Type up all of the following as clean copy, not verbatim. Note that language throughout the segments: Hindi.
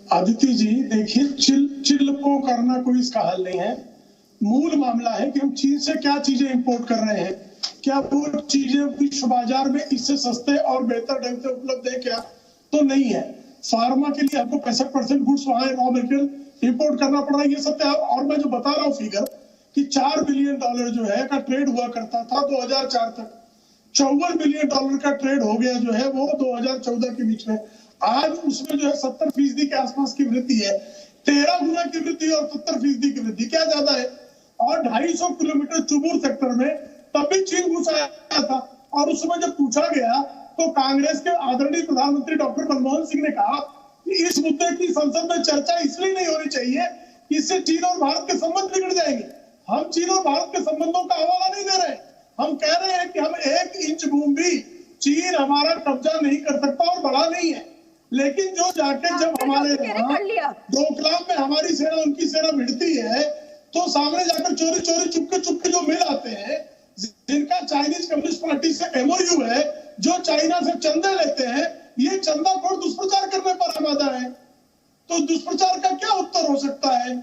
आदित्य जी देखिए, चिल को करना कोई इसका हल नहीं है। मूल मामला है कि हम चीन से क्या चीजें इंपोर्ट कर रहे हैं, क्या वो चीजें विश्व बाजार में इससे सस्ते और बेहतर ढंग से उपलब्ध है क्या? तो नहीं है। फार्मा के लिए आपको 65% गुड्स वहां रॉ मटेरियल इंपोर्ट करना पड़ रहा है, ये सत्य है। और मैं जो बता रहा हूँ फिगर कि $4 बिलियन जो है का ट्रेड हुआ करता था 2004 तक, $54 बिलियन का ट्रेड हो गया जो है वो 2014 के बीच में। आज उसमें जो है 70% के आसपास की वृद्धि है। 13 गुना की वृद्धि और 70% की वृद्धि, क्या ज्यादा है? और 250 किलोमीटर चुबुर सेक्टर में तब भी चीन घुस आया था। और उस समय जब पूछा गया तो कांग्रेस के आदरणीय प्रधानमंत्री डॉक्टर मनमोहन सिंह ने कहा कि इस मुद्दे की संसद में चर्चा इसलिए नहीं होनी चाहिए कि इससे चीन और भारत के संबंध बिगड़ जाएंगे। हम चीन और भारत के संबंधों का हवाला नहीं दे रहे, हम कह रहे हैं कि हम 1 इंच भूमि भी चीन हमारा कब्जा नहीं कर सकता और बड़ा नहीं है। लेकिन जो जाके जब हमारे डोकलाम में हमारी सेना उनकी सेना भिड़ती है तो सामने जाकर चोरी चोरी चुपके जो मिल आते हैं, जिनका चाइनीज कम्युनिस्ट पार्टी से एमओयू है, जो चाइना से चंदे लेते हैं, ये चंदाखोर दुष्प्रचार करने पर आमादा है। तो दुष्प्रचार का क्या उत्तर हो सकता है?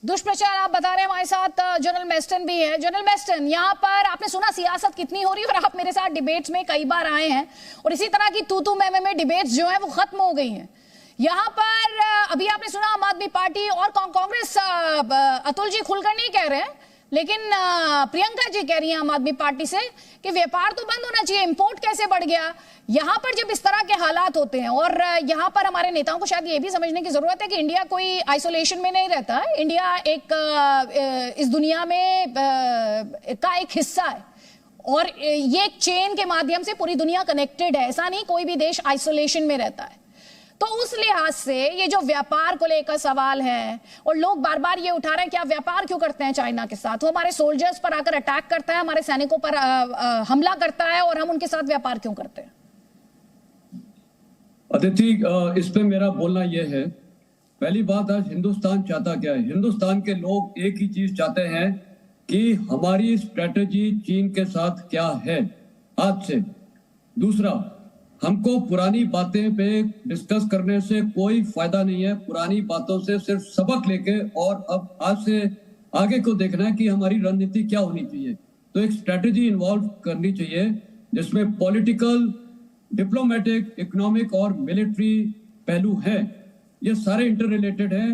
दुष्प्रचार आप बता रहे हैं। हमारे साथ जनरल मेस्टन भी है। जनरल मेस्टन, यहाँ पर आपने सुना सियासत कितनी हो रही है और आप मेरे साथ डिबेट्स में कई बार आए हैं और इसी तरह की तू में डिबेट्स जो है वो खत्म हो गई हैं। यहाँ पर अभी आपने सुना आम आदमी पार्टी और कांग्रेस, अतुल जी खुलकर नहीं कह रहे हैं, लेकिन प्रियंका जी कह रही हैं आम आदमी पार्टी से कि व्यापार तो बंद होना चाहिए, इंपोर्ट कैसे बढ़ गया। यहाँ पर जब इस तरह के हालात होते हैं और यहाँ पर हमारे नेताओं को शायद ये भी समझने की जरूरत है कि इंडिया कोई आइसोलेशन में नहीं रहता। इंडिया एक इस दुनिया में का एक हिस्सा है और ये एक चेन के माध्यम से पूरी दुनिया कनेक्टेड है। ऐसा नहीं कोई भी देश आइसोलेशन में रहता है। तो उस लिहाज से ये जो व्यापार को लेकर सवाल है और लोग बार बार ये उठा रहे हैं कि आप व्यापार क्यों करते हैं चाइना के साथ, वो हमारे सोल्जर्स पर आकर अटैक करता है, हमारे सैनिकों पर हमला करता है और हम उनके साथ व्यापार क्यों करते हैं? अदिति, इस पे मेरा बोलना यह है, पहली बात, आज हिंदुस्तान चाहता क्या है? हिंदुस्तान के लोग एक ही चीज चाहते हैं कि हमारी स्ट्रेटेजी चीन के साथ क्या है आज से। दूसरा, हमको पुरानी बातें पे डिस्कस करने से कोई फायदा नहीं है। पुरानी बातों से सिर्फ सबक लेके और अब आज से आगे को देखना है कि हमारी रणनीति क्या होनी चाहिए। तो एक स्ट्रेटेजी इन्वॉल्व करनी चाहिए जिसमें पॉलिटिकल, डिप्लोमेटिक, इकोनॉमिक और मिलिट्री पहलू हैं। ये सारे इंटर रिलेटेड हैं।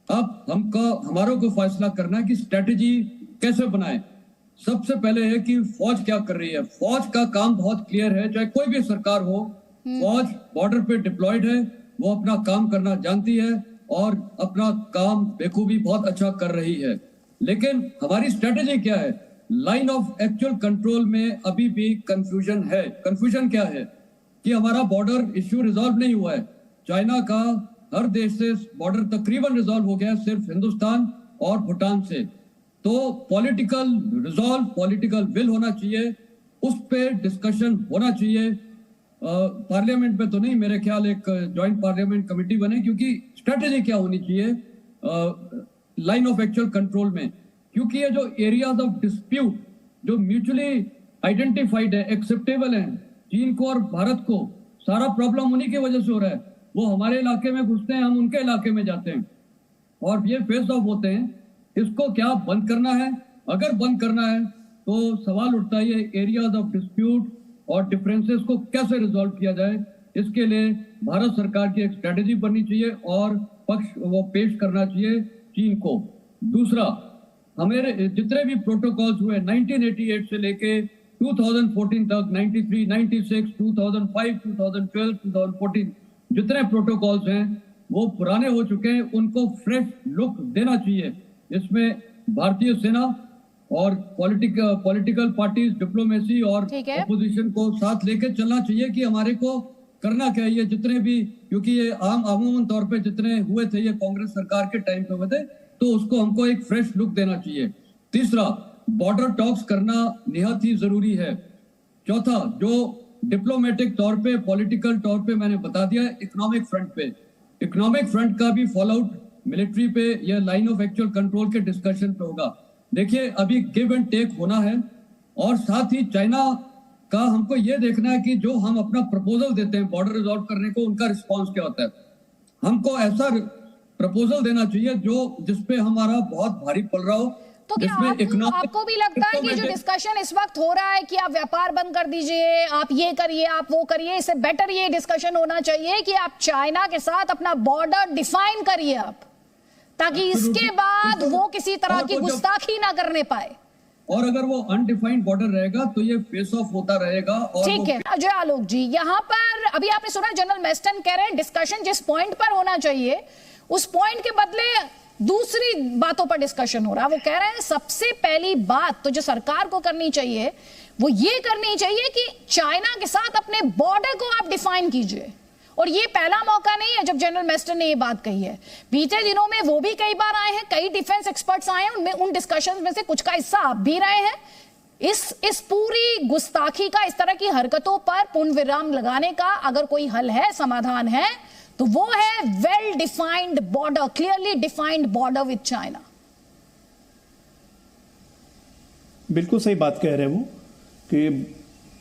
अब हमारों को फैसला करना है कि स्ट्रेटेजी कैसे बनाए। सबसे पहले है कि फौज क्या कर रही है। फौज का काम बहुत क्लियर है, चाहे कोई भी सरकार हो, फौज बॉर्डर पे डिप्लॉयड है, वो अपना काम करना जानती है और अपना काम बेखूबी बहुत अच्छा कर रही है। लेकिन हमारी स्ट्रेटेजी क्या है? लाइन ऑफ एक्चुअल कंट्रोल में अभी भी कंफ्यूजन है। कंफ्यूजन क्या है कि हमारा बॉर्डर इश्यू रिजॉल्व नहीं हुआ है। चाइना का हर देश से बॉर्डर तकरीबन रिजॉल्व हो गया है, सिर्फ हिंदुस्तान और भूटान से। तो पॉलिटिकल रिजॉल्व, पॉलिटिकल विल होना चाहिए, उस पे डिस्कशन होना चाहिए। पार्लियामेंट में तो नहीं, मेरे ख्याल एक जॉइंट पार्लियामेंट कमेटी बने, क्योंकि स्ट्रेटेजी क्या होनी चाहिए लाइन ऑफ एक्चुअल कंट्रोल में। क्योंकि ये जो एरियाज ऑफ डिस्प्यूट जो म्यूचुअली आइडेंटिफाइड है, एक्सेप्टेबल है चीन को और भारत को, सारा प्रॉब्लम उन्हीं की वजह से हो रहा है। वो हमारे इलाके में घुसते हैं, हम उनके इलाके में जाते हैं और ये फेस ऑफ होते हैं। इसको क्या बंद करना है? अगर बंद करना है तो सवाल उठता है ये एरियाज ऑफ डिस्प्यूट और डिफरेंसेस को कैसे रिजॉल्व किया जाए। इसके लिए भारत सरकार की एक स्ट्रेटेजी बननी चाहिए और पक्ष वो पेश करना चाहिए चीन को। दूसरा, हमारे जितने भी प्रोटोकॉल्स हुए 1988 से लेके 2014 तक, 93, 96, 2005, 2012, 2014 जितने प्रोटोकॉल्स हैं वो पुराने हो चुके हैं, उनको फ्रेश लुक देना चाहिए। इसमें भारतीय सेना और पॉलिटिकल पार्टीज, डिप्लोमेसी और अपोजिशन को साथ लेके चलना चाहिए कि हमारे को करना क्या है। ये जितने भी, क्योंकि ये आमूमन तौर पे जितने हुए थे ये कांग्रेस सरकार के टाइम पे हुए थे, तो उसको हमको एक फ्रेश लुक देना चाहिए। तीसरा, बॉर्डर टॉक्स करना निहायत ही जरूरी है। चौथा, जो डिप्लोमेटिक तौर पे, पॉलिटिकल तौर पे मैंने बता दिया, इकोनॉमिक फ्रंट पे, इकोनॉमिक फ्रंट का भी फॉलो आउट मिलिट्री पे या लाइन ऑफ एक्चुअल कंट्रोल के डिस्कशन पे होगा। देखिए, अभी गिव एंड टेक होना है और साथ ही चाइना का हमको ये देखना है कि जो हम अपना प्रपोजल देते हैं बॉर्डर रिजॉल्व करने को, उनका रिस्पांस क्या होता है। हमको ऐसा प्रपोजल देना चाहिए जिसपे हमारा बहुत भारी पड़ रहा हो। तो क्या आपको भी लगता है कि जो डिस्कशन इस वक्त हो रहा है कि आप व्यापार बंद कर दीजिए, आप ये करिए, आप वो करिए, इससे बेटर ये डिस्कशन होना चाहिए कि आप चाइना के साथ अपना बॉर्डर डिफाइन करिए आप, ताकि इसके बाद वो किसी तरह की गुस्ताखी ना करने पाए। और अगर वो अनडिफाइंड बॉर्डर रहेगा तो ये फेस ऑफ होता रहेगा। और ठीक है अजय आलोक जी, यहाँ पर अभी आपने सुना जनरल मेस्टन कह रहे हैं डिस्कशन जिस पॉइंट पर होना चाहिए उस पॉइंट के बदले दूसरी बातों पर डिस्कशन हो रहा है। वो कह रहे हैं सबसे पहली बात तो जो सरकार को करनी चाहिए वो ये करनी चाहिए कि चाइना के साथ अपने बॉर्डर को आप डिफाइन कीजिए। और ये पहला मौका नहीं है जब जनरल मेस्टन ने ये बात कही है, बीते दिनों में वो भी कई बार आए हैं, कई डिफेंस एक्सपर्ट्स आए हैं, उनमें उन डिस्कशंस में से कुछ का हिस्सा आप भी रहे हैं। इस पूरी गुस्ताखी का, इस तरह की हरकतों पर पूर्ण विराम लगाने का अगर कोई हल है, समाधान है, तो वो है well defined border, clearly defined border with China. बिल्कुल सही बात कह रहे हैं वो कि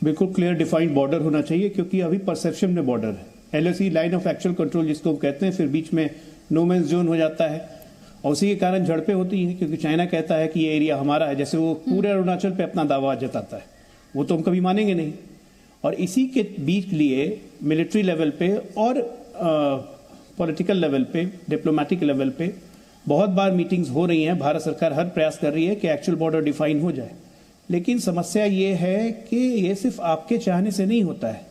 बिल्कुल क्लियर डिफाइंड बॉर्डर होना चाहिए, क्योंकि अभी परसेप्शन में बॉर्डर है, LOC line of actual control जिसको हम कहते हैं, फिर बीच में नो मैंस जोन हो जाता है और उसी के कारण झड़पें होती हैं, क्योंकि चाइना कहता है कि ये एरिया हमारा है, जैसे वो पूरे अरुणाचल पे अपना दावा जताता है, वो तो हम कभी मानेंगे नहीं। और इसी के बीच लिए मिलिट्री लेवल पे और पॉलिटिकल लेवल पे, डिप्लोमेटिक लेवल पे बहुत बार मीटिंग्स हो रही हैं, भारत सरकार हर प्रयास कर रही है कि एक्चुअल बॉर्डर डिफाइन हो जाए। लेकिन समस्या ये है कि ये सिर्फ आपके चाहने से नहीं होता है,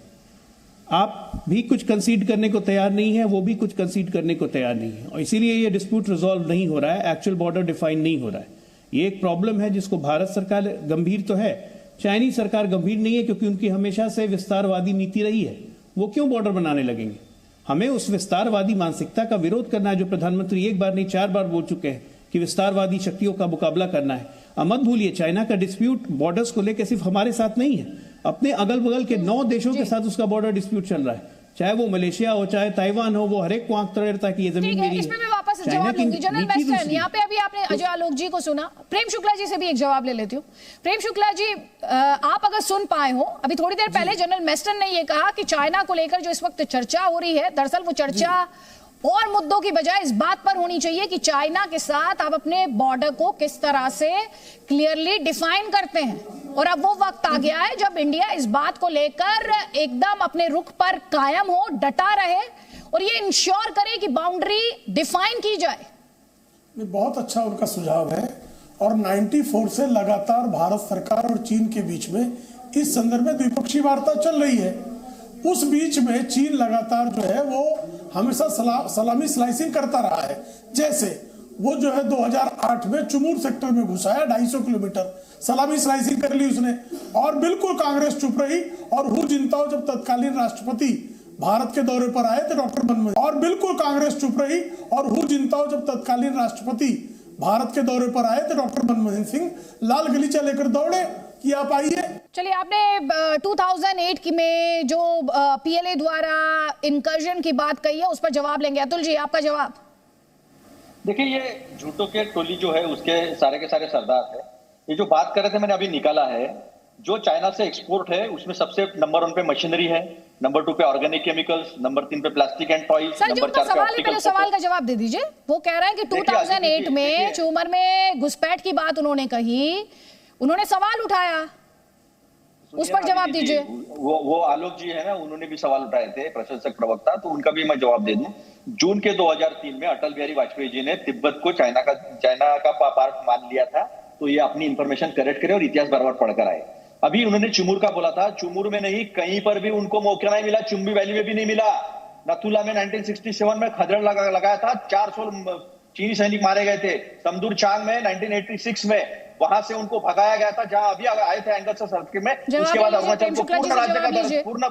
आप भी कुछ कंसीड करने को तैयार नहीं है, वो भी कुछ कंसीड करने को तैयार नहीं है, और इसीलिए ये डिस्प्यूट रिजॉल्व नहीं हो रहा है, एक्चुअल बॉर्डर डिफाइन नहीं हो रहा है। ये एक प्रॉब्लम है जिसको भारत सरकार गंभीर तो है, चाइनीज सरकार गंभीर नहीं है, क्योंकि उनकी हमेशा से विस्तारवादी नीति रही है। वो क्यों बॉर्डर बनाने लगेंगे? हमें उस विस्तारवादी मानसिकता का विरोध करना है जो प्रधानमंत्री एक बार नहीं 4 बार बोल चुके हैं कि विस्तारवादी शक्तियों का मुकाबला करना है। अब मत भूलिए, चाइना का डिस्प्यूट बॉर्डर्स को लेकर सिर्फ हमारे साथ नहीं है, अपने अगल बगल के 9 देशों के साथ उसका बॉर्डर डिस्प्यूट चल रहा है, चाहे वो मलेशिया हो, चाहे ताइवान हो, वो हर एक को आंख तोड़ रहता है कि ये जमीन मेरी है। इसमें मैं वापस जवाब लूंगी जनरल मेस्टन। यहाँ पे अभी आपने अजय आलोक जी को सुना, प्रेम शुक्ला जी से भी एक जवाब ले लेती हूँ। प्रेम शुक्ला जी, आप अगर सुन पाए हो, अभी थोड़ी देर पहले जनरल मेस्टन ने ये कहा कि चाइना को लेकर जो इस वक्त चर्चा हो रही है, दरअसल वो चर्चा और मुद्दों की बजाय इस बात पर होनी चाहिए कि चाइना के साथ आप अपने बॉर्डर को किस तरह से क्लियरली डिफाइन करते हैं। और अब वो वक्त आ गया है जब इंडिया इस बात को लेकर एकदम अपने रुख पर कायम हो, डटा रहे और ये इंश्योर करे कि बाउंड्री डिफाइन की जाए। बहुत अच्छा उनका सुझाव है, और 94 से लगातार भारत सरकार और चीन के बीच में इस संदर्भ में द्विपक्षीय वार्ता चल रही है। उस बीच में चीन लगातार जो है वो हमेशा सलामी स्लाइसिंग करता रहा है। जैसे वो जो है 2008 में चुमूर सेक्टर में घुसा है, 250 किलोमीटर सलामी स्लाइसिंग कर ली उसने, और बिल्कुल कांग्रेस चुप रही। और हु जिनताओ जब तत्कालीन राष्ट्रपति भारत के दौरे पर आए थे डॉक्टर मनमोहन, और बिल्कुल कांग्रेस चुप रही। और हु जिनताओ जब तत्कालीन राष्ट्रपति भारत के दौरे पर आए थे डॉक्टर मनमोहन सिंह, लाल गलीचा लेकर दौड़े कि आप आइए। चलिए, आपने 2008 की में जो PLA द्वारा इनकर्जन की बात कही है उस पर जवाब लेंगे। अतुल जी, आपका जवाब। देखिए, ये झूठों के टोली जो है उसके सारे के सारे सरदार है। ये जो बात कर रहे थे मैंने अभी निकाला है, जो चाइना से एक्सपोर्ट है उसमें सबसे नंबर 1 पे मशीनरी है, नंबर 2 पे ऑर्गेनिक केमिकल्स, नंबर 3 पे प्लास्टिक एंड टॉयज, नंबर 4 पे ऑप्टिकल। सवाल का जवाब दे दीजिए। वो कह रहे हैं कि 2008 में चूमर में घुसपैठ की बात उन्होंने कही, उन्होंने सवाल उठाया, उस पर जवाब दीजिए। वो आलोक जी है ना, उन्होंने भी सवाल उठाए थे, प्रशंसक प्रवक्ता, तो उनका भी मैं जवाब दे दूं। जून के 2003 में अटल बिहारी वाजपेयी जी ने तिब्बत को चाइना का पार्ट मान लिया था, तो ये अपनी इंफॉर्मेशन करेक्ट करे और इतिहास बराबर पढ़कर आए। अभी उन्होंने चुमूर का बोला था, चुमूर में नहीं, कहीं पर भी उनको मौका नहीं मिला, चुम्बी वैली में भी नहीं मिला। नथुला में 1967 में खदड़ लगाया था, 400 चीनी सैनिक मारे गए थे। समदूर चांग में 1986 में वहां से उनको भगाया गया था, जहां अभी आए थे एंगल से सर्किट में। उसके बाद अरुणाचल को पूर्ण राज्य का पूर्ण